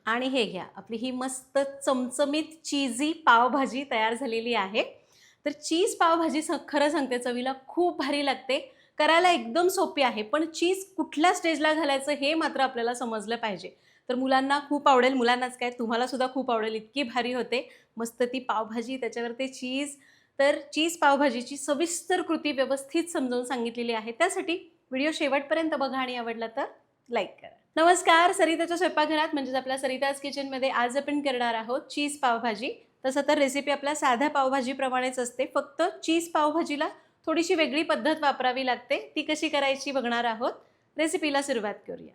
आणि हे घ्या, आपली ही मस्त चमचमीत चीजी पावभाजी तयार झालेली आहे. तर चीज पावभाजी खरं सांगते चवीला खूप भारी लागते. करायला एकदम सोपी आहे, पण चीज कुठल्या स्टेजला घालायचं हे मात्र आपल्याला समजलं पाहिजे. तर मुलांना खूप आवडेल, मुलांनाच काय तुम्हाला सुद्धा खूप आवडेल, इतकी भारी होते. मस्त ती पावभाजी, त्याच्यावर ते चीज. तर चीज पावभाजीची सविस्तर कृती व्यवस्थित समजावून सांगितलेली आहे. त्यासाठी व्हिडिओ शेवटपर्यंत बघा आणि आवडला तर लाईक करा. नमस्कार, सरिताच्या स्वयंपाकघरात म्हणजेच आपल्या सरिताज किचनमध्ये आज आपण करणार आहोत चीज पावभाजी. तसं तर रेसिपी आपल्या साध्या पावभाजीप्रमाणेच असते, फक्त चीज पावभाजीला थोडीशी वेगळी पद्धत वापरावी लागते. ती कशी करायची बघणार आहोत. रेसिपीला सुरुवात करूया.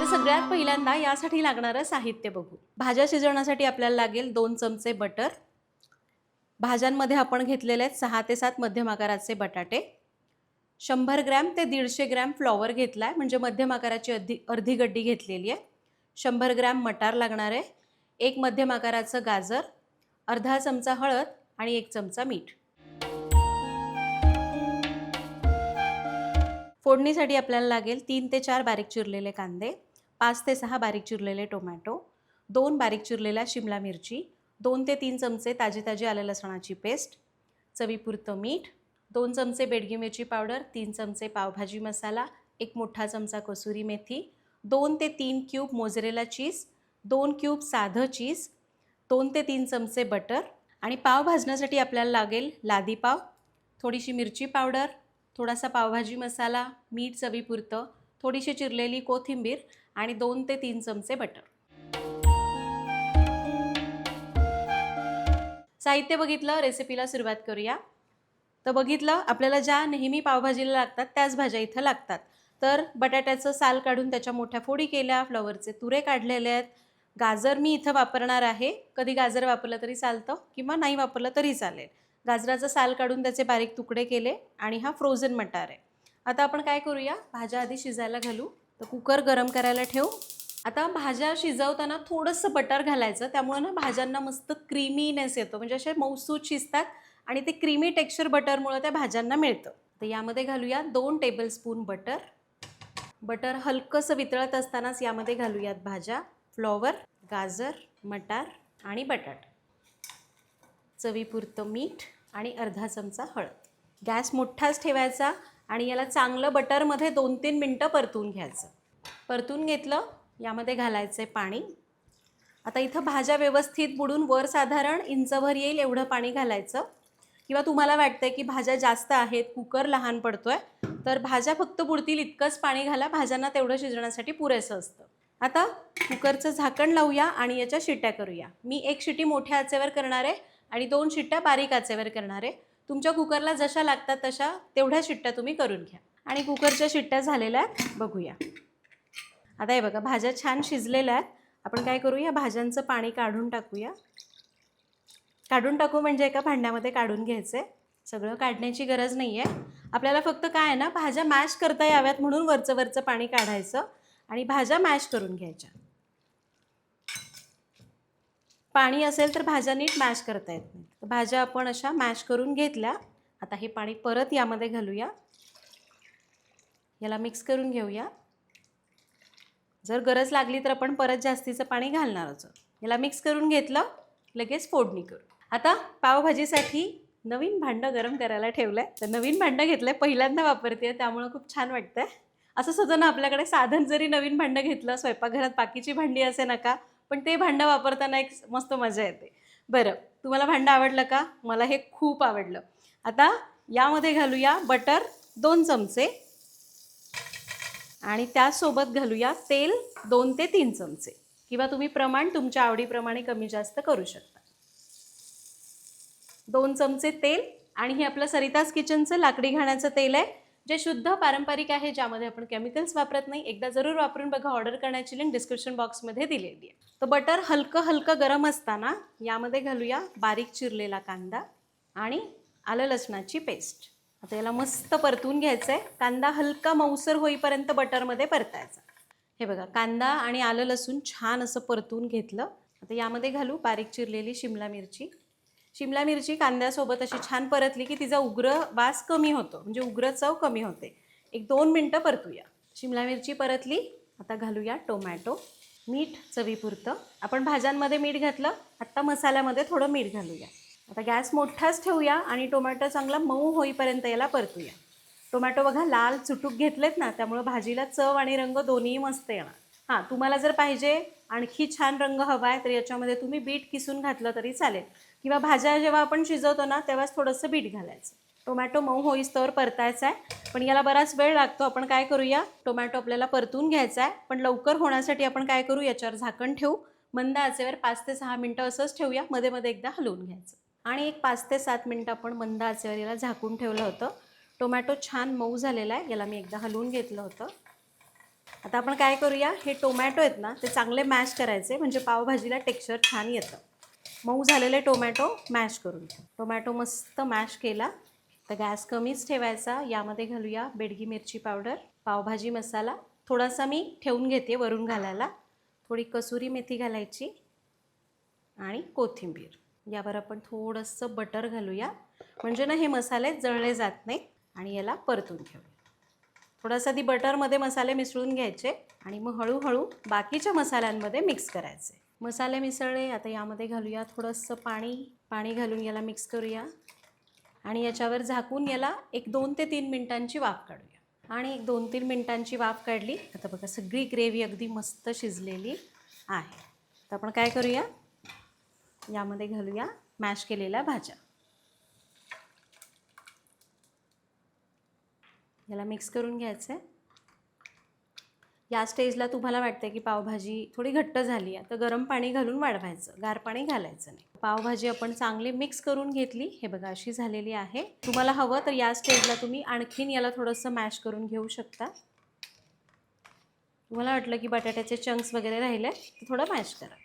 तर सगळ्यात पहिल्यांदा यासाठी लागणारं साहित्य बघू. भाज्या शिजवण्यासाठी आपल्याला लागेल 2 चमचे बटर. भाज्यांमध्ये आपण घेतलेले आहेत 6 ते 7 मध्यम आकाराचे बटाटे. 100 ग्रॅम ते 150 ग्रॅम फ्लॉवर घेतला आहे, म्हणजे मध्यम आकाराची अर्धी गड्डी घेतलेली आहे. 100 ग्रॅम मटार लागणार आहे. 1 मध्यम आकाराचं गाजर, अर्धा चमचा हळद आणि 1 चमचा मीठ. फोडणीसाठी आपल्याला लागेल 3 ते 4 बारीक चिरलेले कांदे, 5 ते 6 बारीक चिरलेले टोमॅटो, 2 बारीक चिरलेल्या शिमला मिरची, 2 ते 3 चमचे ताजी आलं लसणाची पेस्ट, चवीपुरतं मीठ, 2 चमचे बेडगी मिरची पावडर, 3 चमचे पावभाजी मसाला, 1 मोठा चमचा कसुरी मेथी, 2 ते 3 क्यूब मोझरेला चीज, 2 क्यूब साधं चीज, 2 ते 3 चमचे बटर. आणि पाव भाजण्यासाठी आपल्याला लागेल लादी पाव, थोडीशी मिरची पावडर, थोडासा पावभाजी मसाला, मीठ चवीपुरतं, थोडीशी चिरलेली कोथिंबीर आणि 2 ते 3 चमचे बटर. साहित्य बघितलं, रेसिपीला सुरुवात करूया. तर बघितलं, आपल्याला ज्या नेहमी पावभाजीला लागतात त्याच भाज्या इथं लागतात. तर बटाट्याचं साल काढून त्याच्या मोठ्या फोडी केल्या, फ्लॉवरचे तुरे काढलेले आहेत. गाजर मी इथं वापरणार आहे. कधी गाजर वापरलं तरी चालतं किंवा नाही वापरलं तरी चालेल. गाजराचं साल काढून त्याचे बारीक तुकडे केले आणि हा फ्रोझन मटार आहे. आता आपण काय करूया, भाज्या आधी शिजायला घालू. तर कुकर गरम करायला ठेवू. आता भाज्या शिजवताना थोडंसं बटर घालायचं, त्यामुळे ना भाज्यांना मस्त क्रीमीनेस येतो, म्हणजे असे मऊसूत शिजतात आणि ते क्रीमी टेक्स्चर बटरमुळे त्या भाज्यांना मिळतं. तर यामध्ये घालूया 2 टेबलस्पून बटर. बटर हलकंसं वितळत असतानाच यामध्ये घालूयात भाज्या, फ्लॉवर, गाजर, मटार आणि बटाटा. चवीपुरतं मीठ आणि अर्धा चमचा हळद. गॅस मोठाच ठेवायचा आणि याला चांगलं बटरमध्ये 2-3 मिनटं परतून घ्यायचं. परतून घेतलं, यामध्ये घालायचं पाणी. आता इथं भाज्या व्यवस्थित बुडून वर साधारण इंचभर येईल एवढं पाणी घालायचं. किंवा तुम्हाला वाटतंय की भाज्या जास्त आहेत, कुकर लहान पडतोय, तर भाज्या फक्त बुडतील इतकंच पाणी घाला, भाज्यांना तेवढं शिजण्यासाठी पुरेसं असतं. आता कुकरचं झाकण लावूया आणि याच्या शिट्ट्या करूया. मी 1 शिट्टी मोठ्या आचेवर करणार आहे आणि 2 शिट्ट्या बारीक आचेवर करणार आहे. तुमच्या कुकरला जशा लागतात तशा तेवढ्या शिट्ट्या तुम्ही करून घ्या. आणि कुकरच्या शिट्ट्या झालेल्या आहेत, बघूया. आता हे बघा, भाज्या छान शिजलेल्या आहेत. आपण काय करूया, भाज्यांचं पाणी काढून टाकूया. काढून टाकू म्हणजे एका भांड्यामध्ये काढून घ्यायचं आहे. सगळं काढण्याची गरज नाही आहे. आपल्याला फक्त काय आहे ना, भाज्या मॅश करता याव्यात म्हणून वरचं पाणी काढायचं आणि भाज्या मॅश करून घ्यायच्या. पाणी असेल तर भाज्या नीट मॅश करता येत नाही. तर भाज्या आपण अशा मॅश करून घेतल्या. आता हे पाणी परत यामध्ये घालूया. याला मिक्स करून घेऊया. जर गरज लागली तर आपण परत जास्तीचं पाणी घालणारच. याला मिक्स करून घेतलं, लगेच फोडणी करू. आता पावभाजीसाठी नवीन भांडं गरम करायला ठेवलं आहे. तर नवीन भांडं घेतलं आहे, पहिल्यांदा वापरते आहे, त्यामुळं खूप छान वाटतं आहे. असंच होतं ना, आपल्याकडे साधन जरी नवीन भांडं घेतलं, स्वयंपाकघरात बाकीची भांडी असे नका, पण ते भांडं वापरताना एक मस्त मजा येते. बरं, तुम्हाला भांडं आवडलं का? मला हे खूप आवडलं. आता यामध्ये घालूया बटर 2 चमचे आणि त्यासोबत घालूया तेल 2 ते 3 चमचे, किंवा तुम्ही प्रमाण तुमच्या आवडीप्रमाणे कमी जास्त करू शकता. 2 चमचे तेल. आणि हे आपलं सरिताज किचनचं लाकडी घाण्याचं तेल आहे, जे शुद्ध पारंपरिक आहे, ज्यामध्ये आपण केमिकल्स वापरत नाही. एकदा जरूर वापरून बघा. ऑर्डर करण्याची लिंक डिस्क्रिप्शन बॉक्समध्ये दिलेली आहे. तर बटर हलकं गरम असताना यामध्ये घालूया बारीक चिरलेला कांदा आणि आलं लसणाची पेस्ट. आता याला मस्त परतून घ्यायचं आहे. कांदा हलका मऊसर होईपर्यंत बटरमध्ये परतायचा. हे बघा, कांदा आणि आलं लसूण छान असं परतून घेतलं. आता यामध्ये घालू बारीक चिरलेली शिमला मिरची, शिमला मिरची कांद्यासोबत अशी छान परतली की तिचा उग्र वास कमी होतो, म्हणजे उग्र चव कमी होते. एक 2 मिनटं परतूया. शिमला मिरची परतली. आता घालूया टोमॅटो. मीठ चवीपुरतं. आपण भाज्यांमध्ये मीठ घातलं, आत्ता मसाल्यामध्ये थोडं मीठ घालूया. आता गॅस मोठाच ठेवूया आणि टोमॅटो चांगला मऊ होईपर्यंत याला परतूया. टोमॅटो बघा लाल चुटूक घेतलेत ना, त्यामुळे भाजीला चव आणि रंग दोन्ही मस्त येणार. हां, तुम्हाला जर पाहिजे आणखी छान रंग हवा आहे तर याच्यामध्ये तुम्ही बीट किसून घातलं तरी चालेल, किंवा भाज्या जेव्हा आपण शिजवतो ना तेव्हाच थोडंसं बीट घालायचं. टोमॅटो मऊ होईस्तोवर परतायचा आहे, पण याला बराच वेळ लागतो. आपण काय करूया, टोमॅटो आपल्याला परतून घ्यायचा आहे, पण लवकर होण्यासाठी आपण काय करू, याच्यावर झाकण ठेवू. मंद आचेवर 5 ते 6 मिनटं असंच ठेवूया. मध्ये मध्ये एकदा हलवून घ्यायचं आणि एक 5 ते 7 मिनटं आपण मंद आचेवर याला झाकून ठेवलं होतं. टोमॅटो छान मऊ झालेला आहे. याला मी एकदा हलवून घेतलं होतं. आता आपण काय करूया, हे टोमॅटो आहेत ना ते चांगले मॅश करायचे, म्हणजे पावभाजीला टेक्स्चर छान येतं. मऊ झालेले टोमॅटो मॅश करून घ्या. टोमॅटो मस्त मॅश केला. तर गॅस कमीच ठेवायचा. यामध्ये घालूया बेडगी मिरची पावडर, पावभाजी मसाला थोडासा मी ठेवून घेते वरून घालायला, थोडी कसुरी मेथी घालायची आणि कोथिंबीर. यावर आपण थोडंसं बटर घालूया, म्हणजे ना हे मसाले जळले जात नाहीत. आणि याला परतून घेऊया. थोडासा ती बटरमध्ये मसाले मिसळून घ्यायचे आणि मग हळूहळू बाकीच्या मसाल्यांमध्ये मिक्स करायचे. मसाले मिसळले. आता यामध्ये घालूया थोडंसं पाणी घालून याला मिक्स करूया आणि याच्यावर झाकून याला एक 2 ते 3 मिनिटांची वाफ काढूया. आणि एक 2-3 मिनिटांची वाफ काढली. आता बघा सगळी ग्रेव्ही अगदी मस्त शिजलेली आहे. तर आपण काय करूया, यामध्ये घालूया मॅश केलेल्या भाज्या. याला मिक्स करून घ्यायचं आहे. या स्टेजला तुम्हाला वाटतं की पावभाजी थोडी घट्ट झाली आहे तर गरम पाणी घालून वाढवायचं, गार पाणी घालायचं नाही. पावभाजी आपण चांगली मिक्स करून घेतली. हे बघा अशी झालेली आहे. तुम्हाला हवं तर या स्टेजला तुम्ही आणखीन याला थोडंसं मॅश करून घेऊ शकता. तुम्हाला वाटलं की बटाट्याचे चंक्स वगैरे राहिले तर थोडं मॅश करा.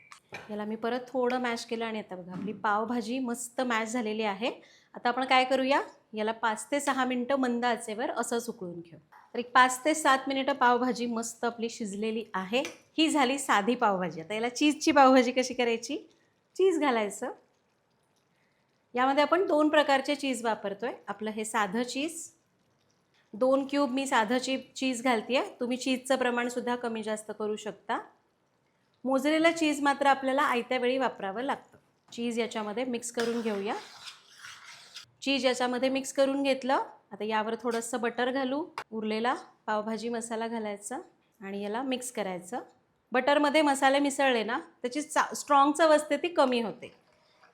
याला मी परत थोडं मॅश केलं आणि आता बघा आपली पावभाजी मस्त मॅश झालेली आहे. आता आपण काय करूया, याला 5 ते 6 मिनटं मंद आचेवर असंच उकळून घेऊ. तर एक 5 ते 7 मिनिटं पावभाजी मस्त आपली शिजलेली आहे. ही झाली साधी पावभाजी. आता याला चीजची पावभाजी कशी करायची, चीज घालायचं. यामध्ये आपण 2 प्रकारचे चीज वापरतोय. आपलं हे साधं चीज, 2 क्यूब मी साधं चीज घालते आहे. तुम्ही चीजचं प्रमाणसुद्धा कमी जास्त करू शकता. मोझरेला चीज मात्र आपल्याला आयत्या वेळी वापरावं लागतं. चीज याच्यामध्ये मिक्स करून घेऊया. चीज याच्यामध्ये मिक्स करून घेतलं. आता यावर थोडंसं बटर घालू. उरलेला पावभाजी मसाला घालायचा आणि याला मिक्स करायचं. बटरमध्ये मसाले मिसळले ना त्याची स्ट्रॉंग चव असते ती कमी होते.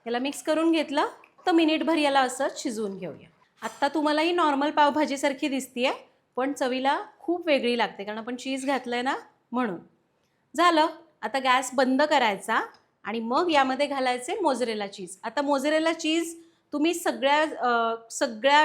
याला मिक्स करून घेतलं तर मिनिटभर याला असं शिजवून घेऊया. आत्ता तुम्हाला ही नॉर्मल पावभाजीसारखी दिसते आहे, पण चवीला खूप वेगळी लागते कारण आपण चीज घातलं आहे ना म्हणून. झालं. आता गॅस बंद करायचा आणि मग यामध्ये घालायचे मोझरेला चीज. आता मोझरेला चीज तुम्ही सगळ्या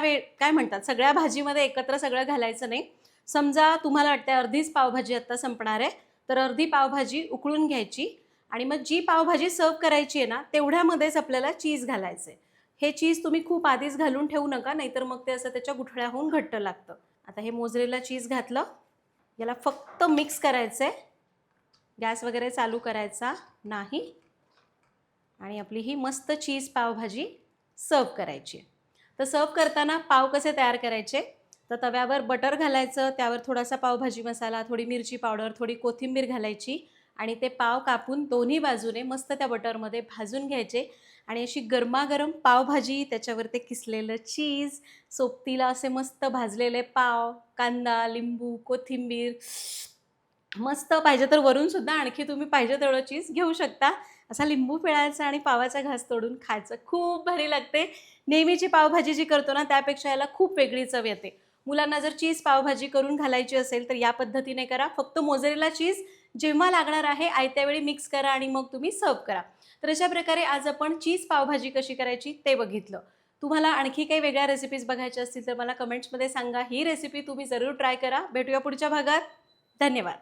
भाजीमध्ये एकत्र सगळं घालायचं नाही. समजा तुम्हाला वाटते अर्धीच पावभाजी आत्ता संपणार आहे तर अर्धी पावभाजी उकळून घ्यायची आणि मग जी पावभाजी सर्व करायची आहे ना तेवढ्यामध्येच आपल्याला चीज घालायचं आहे. हे चीज तुम्ही खूप आधीच घालून ठेवू नका, नाहीतर मग ते असं त्याच्या गुठळ्या होऊन घट्ट लागतं. आता हे मोझरेला चीज घातलं. याला फक्त मिक्स करायचं आहे. गॅस वगैरे चालू करायचा नाही आणि आपली ही मस्त चीज पावभाजी सर्व करायची. तर सर्व करताना पाव कसे तयार करायचे, तर तव्यावर बटर घालायचं, त्यावर थोडासा पावभाजी मसाला, थोडी मिरची पावडर, थोडी कोथिंबीर घालायची आणि ते पाव कापून दोन्ही बाजूने मस्त त्या बटरमध्ये भाजून घ्यायचे आणि अशी गरमागरम पावभाजी, त्याच्यावर ते किसलेलं चीज, सोबतीला असे मस्त भाजलेले पाव, कांदा, लिंबू, कोथिंबीर, मस्त. पाहिजे तर वरून सुद्धा आणखी तुम्ही पाहिजे तेवढं चीज घेऊ शकता. असा लिंबू पिळायचा आणि पावाचा घास तोडून खायचं, खूप भारी लागते. नेहमीची पावभाजी जी करतो ना त्यापेक्षा याला खूप वेगळी चव येते. मुलांना जर चीज पावभाजी करून घालायची असेल तर या पद्धतीने करा. फक्त मोझरेला चीज जेव्हा लागणार आहे आयत्या वेळी मिक्स करा आणि मग तुम्ही सर्व करा. तर अशा प्रकारे आज आपण चीज पावभाजी कशी करायची ते बघितलं. तुम्हाला आणखी काही वेगळ्या रेसिपीज बघायच्या असतील तर मला कमेंट्समध्ये सांगा. ही रेसिपी तुम्ही जरूर ट्राय करा. भेटूया पुढच्या भागात. धन्यवाद.